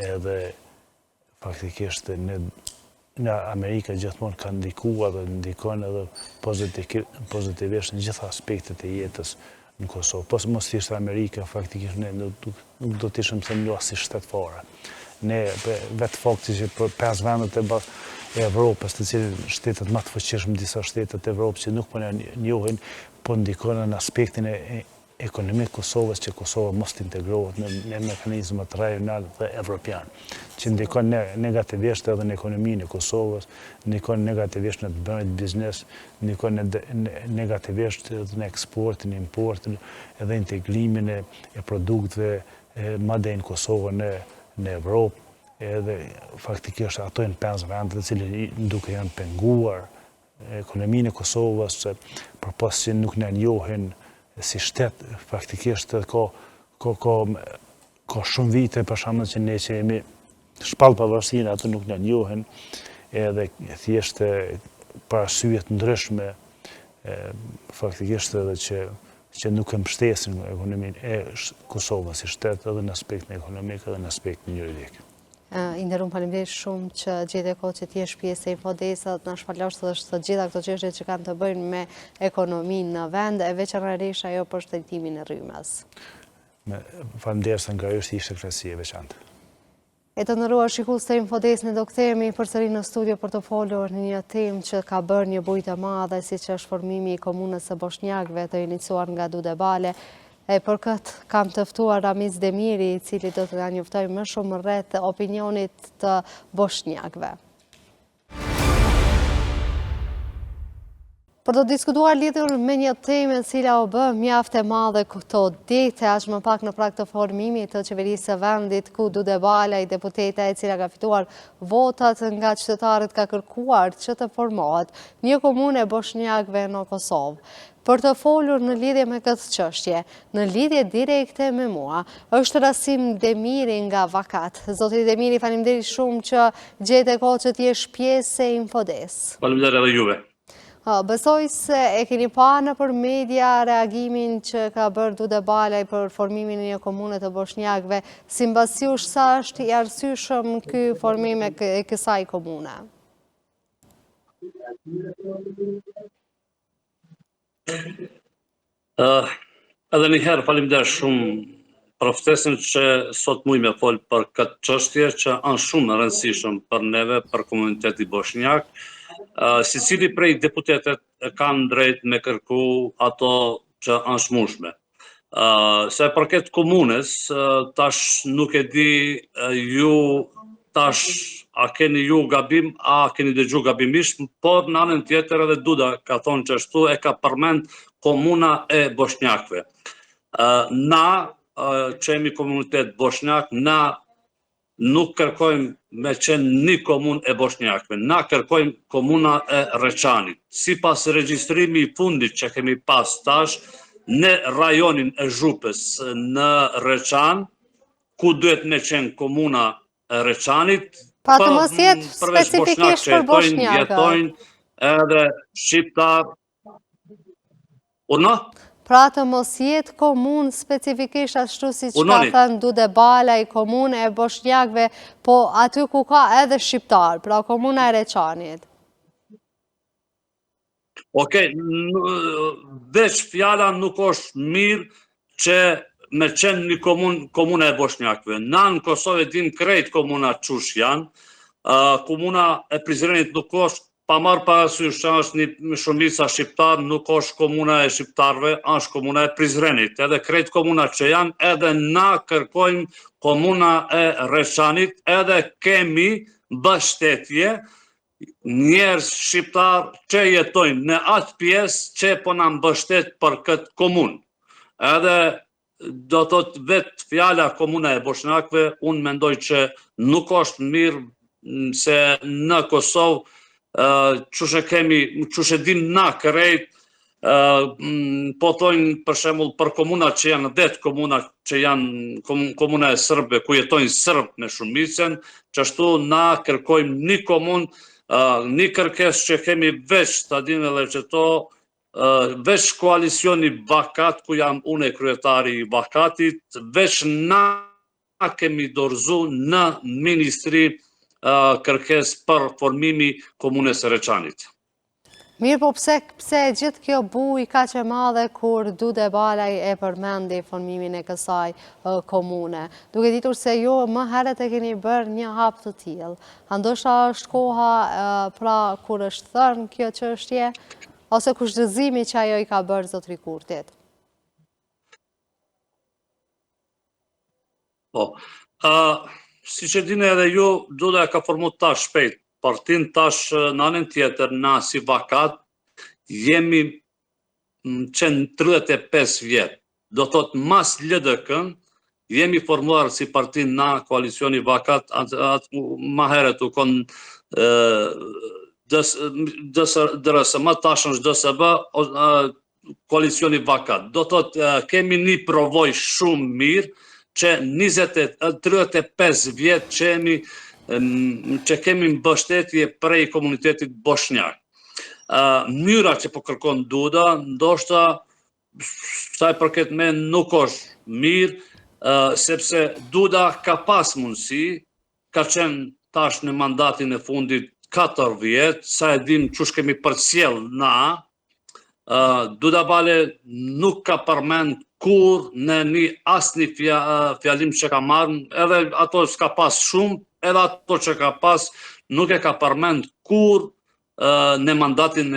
edhe faktikisht në Amerika gjithmonë ka ndikuar dhe ndikon edhe pozitivisht në gjitha aspektet e jetës në Kosovë. Po mos ishte Amerika, faktikisht ne nuk do të ishim themluar si shtet fare. Ne vetë fakti që për 5 vendet e Evropës, të cilin shtetet më të fuqishëm disa shtetet e Evropës që nuk po njohin, po ndikon në aspektin e ekonomik Kosovës që Kosova mos të integrohet në mekanizmat rajonal dhe evropian, që ndikon negativisht edhe në ekonominë e Kosovës, ndikon negativisht në të bërët biznes, ndikon negativisht edhe në eksportin, importin, edhe integrimin e produktëve madje në Kosovë në Evropë, edhe faktikisht ato janë 5 vendet të cilët duke janë penguar ekonominë e Kosovës, përpas që nuk në njohin si shtet, faktikisht ka shumë vite për shembull që ne që jemi shpallë pavarësinë, ato nuk na njohin, edhe thjesht për arsye të ndryshme faktikisht edhe që nuk e mbështesin ekonominë e Kosovës si shtet edhe në aspektin ekonomik edhe në aspektin juridik. Nderuar, faleminderit shumë që gjete kohë që t'jesh pjesë e Infodesat, na shpalosh të gjitha këto çështje që kanë të bëjnë me ekonominë në vend, e veçanërisht ajo për shëndetimin e rrymës. Faleminderit se ngjarësh, ishte kënaqësi e veçantë. E të nderuar shikues të Infodes, ne do kthehemi përsëri në studio për të folur në një temë që ka bërë një bujë të madhe, siç është formimi i komunës së Boshnjakëve të iniciuar nga Dudebale. E për këtë kam të ftuar Ramiz Demiri, i cili do të na njoftojë më shumë rreth opinionit të boshnjakëve. Për të diskutuar lidhur me një temë e cila u bë mjaft e madhe këto ditë, aq më pak në prag të formimit të qeverisë së vendit, ku Dudebala, i deputete e cila ka fituar votat nga qytetarët, ka kërkuar që të formohet një komunë e boshnjakëve në Kosovë. Për të folur në lidhje me këtë çështje, në lidhje direkte me mua, është Rasim Demiri nga Vakat. Zoti Demiri, faleminderit shumë që gjete kohë që t'jesh pjesë e Infodes. Faleminderit edhe juve. Besoj se e keni pa nëpër media reagimin që ka bërë Dudebala për formimin e një komune të boshnjakëve. Sipas jush, sa është i arsyeshëm ky formim e kësaj komune? Edhe një herë faleminderit shumë profesin që sot muj me fol për këtë çështje që është shumë e rëndësishme për neve, për komunitetin boshnjak. Secili prej deputetët kanë drejt me kërku ato që është mushme. Se përket komunes, tash nuk e di ju tash a keni ju gabim, a keni dëgju gabimisht, por në anën tjetër edhe Duda ka thonë që ashtu e ka përmend komuna e Bosnjakëve. Na, që jemi komunitet Bosnjak, na nuk kërkojmë me qenë një komunë e Bosnjakëve, na kërkojmë komuna e Reçanit. Sipas regjistrimi i fundit që kemi pas tash, në rajonin e Zhupës në Reçan, ku duhet me qenë komuna e Reçanit, Pra të mos jetë specifikisht për Bosnjakët. Jetojnë edhe shqiptar. Pra të mos jetë komunë specifikisht ashtu si që ka thënë Dude Balaj, komunë e Bosnjakëve, po aty ku ka edhe shqiptar, pra komuna e Reçanit. Okej, veç fjala nuk është mirë që me qenë një komuna e Bosnjakëve. Na në Kosovë dim krejt komuna qush janë. Komuna e Prizrenit nuk është, pa marrë parasysh që është një shumica shqiptar, nuk është komuna e shqiptarve, është komuna e Prizrenit. Edhe krejt komuna që janë, edhe na kërkojmë komuna e Reçanit, edhe kemi mbështetje njerëz shqiptar që jetojnë në atë pjesë që po na mbështet për këtë komunë. Edhe do thot vetë fjala komuna e Bosnjakëve, unë mendoj që nuk është mirë se në Kosovë çush e dim na krejt, po thonë për shembull për komuna që janë 10 komuna që janë komuna e Serbëve ku jetojnë Serb me shumicën, që ashtu na kërkojmë një komunë, një kërkesë që kemi veç ta dinë edhe që to veç koalicioni Bakat, ku jam unë e kryetari i Bakatit, veç na kemi dorëzu në ministri kërkesë për formimi komunës së Reçanit. Mirë, po pse gjithë kjo buj ka që madhe kur Dude Balaj e përmendi formimin e kësaj komune. Duke ditur se jo më herët e keni bërë një hap të tillë. Ndoshta është koha pra kur është thënë kjo çështje, ose kushtëzimi që ajo i ka bërë zotri Kurtit? Po, si që dine edhe ju, Duda ka formu tash shpejt, partin tash në anën tjetër, na si Bakat, jemi qenë 35 vjetë. Do thot, mas LDK-n, jemi formuar si partin na, koalicioni Bakat, ma heret u konë DRSM, tash është DSB, koalicioni Bakat. Do thot, kemi një provoj shumë mirë, që 35 vjetë që kemi mbështetje prej komunitetit Bosnjak. Mënyra që po kërkon Duda, ndoshta sa e përket me nuk është mirë, sepse Duda ka pas mundësi, ka qenë tash në mandatin e fundit 4 vjetë, sa e dim çush kemi përcjell na, Duda Balaj nuk ka përmend kur në një asnjë fjalim që ka marrë, edhe ato s'ka pas shumë, edhe ato që ka pas nuk e ka përmend kur në mandatin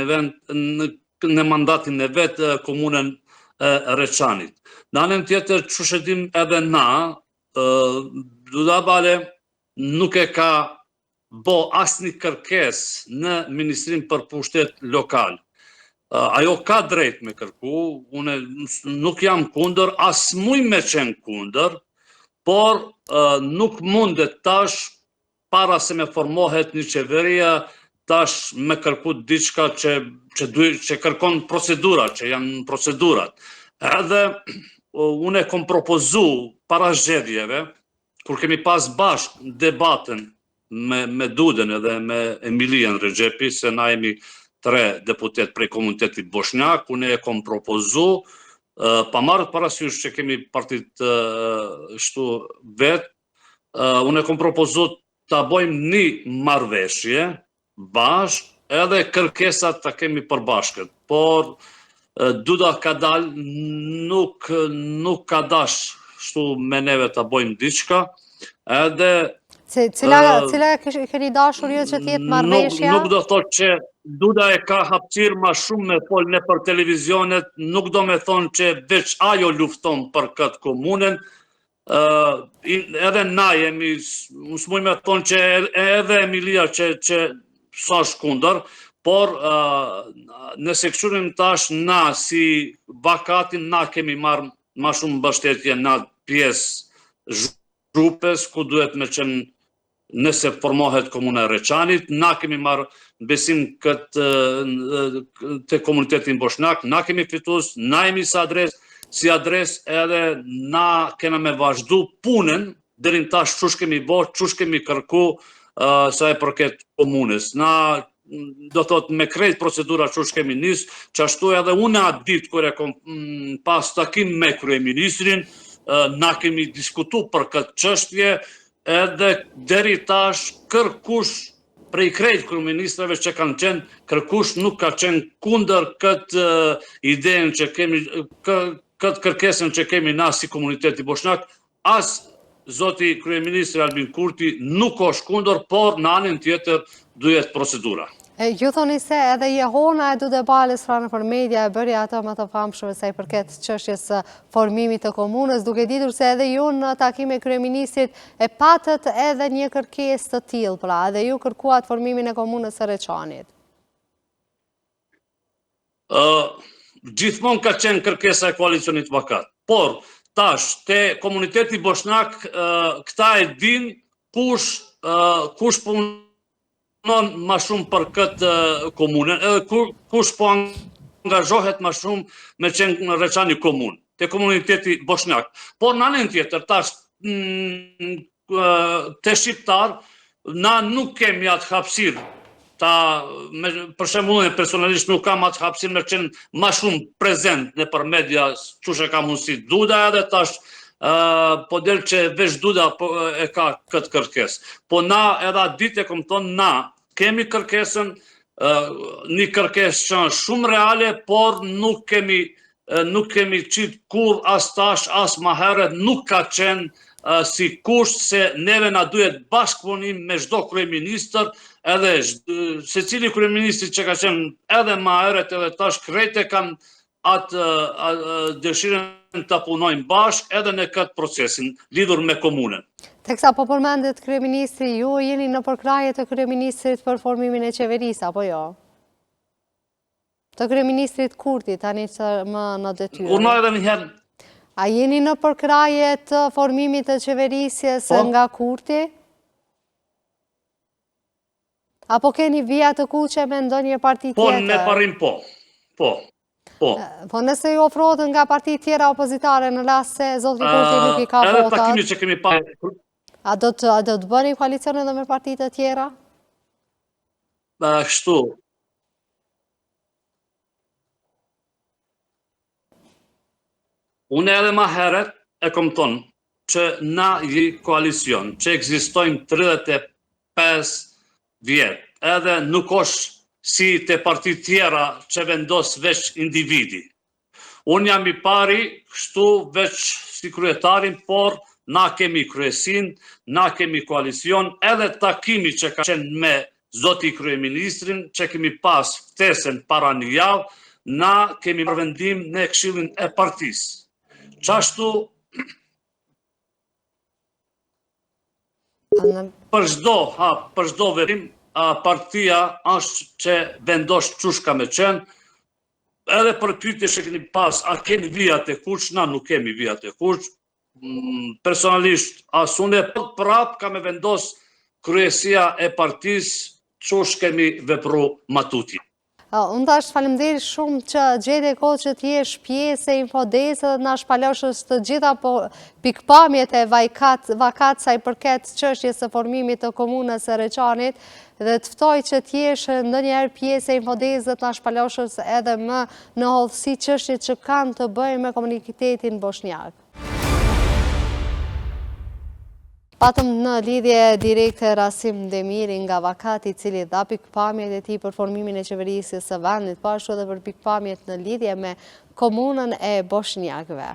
e vetë komunën e Reçanit. Në anën tjetër, çush e dim edhe na, Duda Balaj nuk e ka bo asnjë kërkesë në Ministrinë për Pushtet Lokal. Ajo ka drejt me kërku, unë nuk jam kundër, as muj me qenë kundër, por nuk mundet tash, para se me formohet një qeveria, tash me kërku diçka që kërkon procedura, që janë procedurat. Edhe unë e kom propozu para zgjedhjeve, kur kemi pas bashk debatën me Duden edhe me Emilian Rexhepi, se na jemi 3 deputet prej komunitetit Bosnjak, unë e kom propozu, pa marrë parasysh që kemi partit shtu vetë, unë e kom propozu të bojmë një marrëveshje bashk, edhe kërkesat të kemi përbashkët. Por Duda ka dal, nuk ka dash shtu me neve të bojmë diçka, edhe Cila keni dashur ju që t'jetë marrëveshja? Nuk do thotë që Duda e ka hapësirë ma shumë me fol në për televizionet, nuk do me thonë që veç ajo lufton për këtë komunën, edhe na jemi, s'muj me thonë që edhe Emilia që sa shkundër, por nëse këshurim tash na si vakatin, na kemi marrë ma shumë mbështetje na pjesë grupes, ku duhet me qenë nëse formohet komuna e Reçanit, na kemi marrë besim të komunitetin Boshnak, na kemi fitus, na jemi si adres edhe na kena me vazhdu punën, dherin tash qush kemi bo, qush kemi kërku sa e përket komunës. Na do thot me krejt procedura qush kemi nis, që ashtu edhe unë atë ditë kër e kom pas takim me kryeministrin, na kemi diskutu për këtë çështje, edhe deri tash kërkush prej krejt kryeministrave që kanë qenë, kërkush nuk ka qenë kundër këtë idenë që kemi, këtë kërkesën që kemi na si komuniteti Boshnak, as zoti kryeministri Albin Kurti nuk është kundër, por në anën tjetër duhet procedura. Ju thoni se edhe Jehona e Dude Balës franë për media e bëri ato më të famshme sa i përket çështjes formimit të komunës, duke ditur se edhe ju në takim e kryeministrit e patët edhe një kërkesë të tillë, pra edhe ju kërkuat formimin e komunës së Reçanit. Gjithmonë ka qenë kërkesa e koalicionit vakat, por tash te komuniteti Boshnak këta e din kush punon ma shumë për këtë komunën, edhe kush po angazhohet ma shumë me qenë në Reçani komunë, te komuniteti Boshnak. Por në anën tjetër, tash te shqiptar, na nuk kemi atë hapësirë, për shembull personalisht nuk kam atë hapësirë me qenë ma shumë prezent në për media, qush e ka mundësi Duda edhe tash, po del që veç Duda e ka këtë kërkesë. Po na edhe atë ditë e kom thonë na kemi kërkesën, një kërkesë që është shumë reale, por nuk kemi qitë kur as tash, as ma herët, nuk ka qenë si kusht se neve na duhet bashkëpunim me çdo kryeministër, edhe secili kryeministri që ka qenë edhe ma herët edhe tash krejt e kanë atë dëshirën të punojnë bashkë edhe në këtë procesin lidhur me komunën. Teksa po përmendet kryeministri, ju jeni në përkraje të kryeministrit për formimin e qeverisë, apo jo? Të kryeministrit Kurti, tani që më në detyrë. Urna edhe një herë. A jeni në përkraje të formimit të qeverisjes nga Kurti? Apo keni vija të kuqe me ndonjë parti tjetër? Po, me parim po. Po nëse ju ofrohet nga parti tjera opozitare në rast se zotri Kurti nuk i ka votat. Edhe takimi që kemi parë. A do të bëni koalicion edhe me partitë të tjera? Kështu. Unë edhe ma heret e kom thonë që na i koalicion, që ekzistojmë 35 vjetë, edhe nuk është si të partit tjera që vendos veç individi. Unë jam i pari, kështu veç si kryetarin, por na kemi kryesin, na kemi koalicion, edhe takimi që ka qenë me zoti kryeministrin, që kemi pas ftesën para një javë, na kemi përvendim në këshillin e partisë. Qashtu, për çdo veprim, partia është që vendos çush ka me qenë, edhe për pyetje që keni pas, a keni vijat e kuq, na nuk kemi vijat e kuq, personalisht as unë prap ka me vendos kryesia e partisë çush kemi vepru matuti. Unë tash faleminderit shumë që gjete kohë që t'jesh pjesë e Infodesë dhe na shpaloshës të gjitha pikpamjet e vakat sa i përket çështjes së formimit të komunës së Reçanit dhe të ftoj që t'jesh ndonjëherë pjesë e Infodesë dhe të na shpaloshës edhe më në hollësi çështjet që kanë të bëjnë me komunitetin bosnjak. Patëm në lidhje direkte Rasim Demiri nga vakati, i cili dha pikpamjet e tij për formimin e qeverisjes së vendit, po ashtu edhe për pikpamjet në lidhje me komunën e bosnjakëve.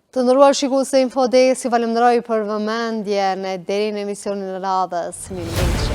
Të ndëruar shikues e Infodesi, falenderoj për vëmendjen deri në emisionin e radhës. Mirëmbrëmje.